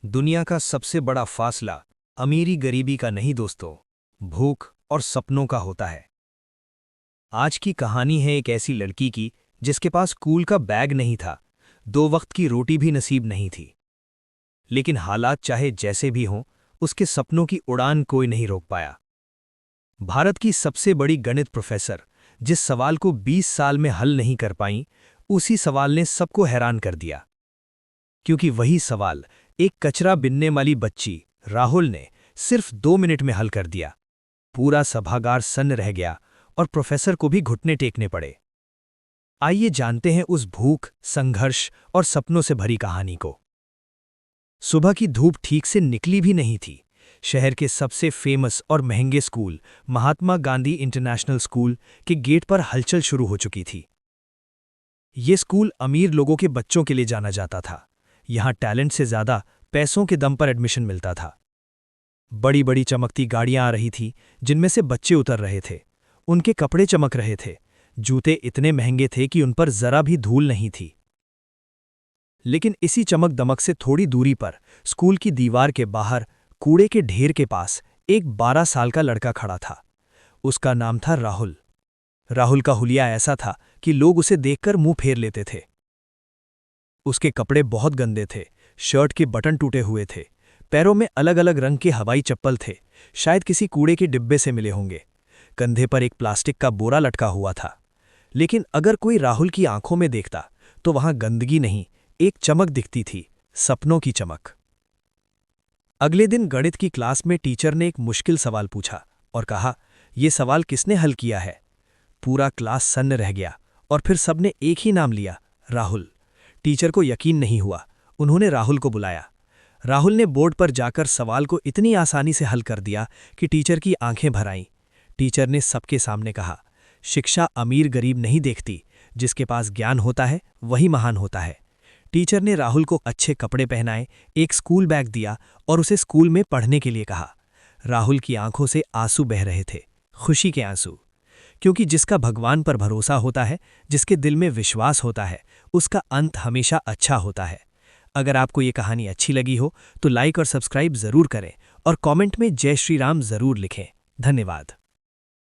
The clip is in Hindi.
दुनिया का सबसे बड़ा फासला अमीरी गरीबी का नहीं दोस्तों, भूख और सपनों का होता है। आज की कहानी है एक ऐसी लड़की की जिसके पास स्कूल का बैग नहीं था, 2 वक्त की रोटी भी नसीब नहीं थी। लेकिन हालात चाहे जैसे भी हों, उसके सपनों की उड़ान कोई नहीं रोक पाया। भारत की सबसे बड़ी गणित प्रोफेसर जिस सवाल को 20 साल में हल नहीं कर पाईं, उसी सवाल ने सबको हैरान कर दिया। क्योंकि वही सवाल एक कचरा बिनने वाली बच्ची राहुल ने सिर्फ 2 मिनट में हल कर दिया। पूरा सभागार सन्न रह गया और प्रोफेसर को भी घुटने टेकने पड़े। आइए जानते हैं उस भूख, संघर्ष और सपनों से भरी कहानी को। सुबह की धूप ठीक से निकली भी नहीं थी। शहर के सबसे फेमस और महंगे school, Mahatma Gandhi international school के गेट पर हलचल शुरू हो चुकी थी। ये स्कूल अमीर लोगों के बच्चों के लिए जाना जाता था। यहाँ टैलेंट से ज्यादा पैसों के दम पर एडमिशन मिलता था। बड़ी बड़ी चमकती गाड़ियां आ रही थी जिनमें से बच्चे उतर रहे थे। उनके कपड़े चमक रहे थे, जूते इतने महंगे थे कि उन पर जरा भी धूल नहीं थी। लेकिन इसी चमक दमक से थोड़ी दूरी पर स्कूल की दीवार के बाहर कूड़े के ढेर के पास एक 12 साल का लड़का खड़ा था। उसका नाम था राहुल। राहुल का हुलिया ऐसा था कि लोग उसे देखकर मुंह फेर लेते थे। उसके कपड़े बहुत गंदे थे, शर्ट के बटन टूटे हुए थे, पैरों में अलग अलग रंग के हवाई चप्पल थे, शायद किसी कूड़े के डिब्बे से मिले होंगे। कंधे पर एक प्लास्टिक का बोरा लटका हुआ था। लेकिन अगर कोई राहुल की आंखों में देखता तो वहां गंदगी नहीं, एक चमक दिखती थी, सपनों की चमक। अगले दिन गणित की क्लास में टीचर ने एक मुश्किल सवाल पूछा और कहा, यह सवाल किसने हल किया है? पूरा क्लास सन्न रह गया और फिर सबने एक ही नाम लिया, राहुल। टीचर को यकीन नहीं हुआ। उन्होंने राहुल को बुलाया। राहुल ने बोर्ड पर जाकर सवाल को इतनी आसानी से हल कर दिया कि टीचर की आंखें भर आईं। टीचर ने सबके सामने कहा, शिक्षा अमीर गरीब नहीं देखती, जिसके पास ज्ञान होता है वही महान होता है। टीचर ने राहुल को अच्छे कपड़े पहनाए, एक स्कूल बैग दिया और उसे स्कूल में पढ़ने के लिए कहा। राहुल की आंखों से आंसू बह रहे थे, खुशी के आंसू। क्योंकि जिसका भगवान पर भरोसा होता है, जिसके दिल में विश्वास होता है, उसका अंत हमेशा अच्छा होता है। अगर आपको ये कहानी अच्छी लगी हो तो लाइक और सब्सक्राइब जरूर करें और कमेंट में जय श्री राम जरूर लिखें। धन्यवाद।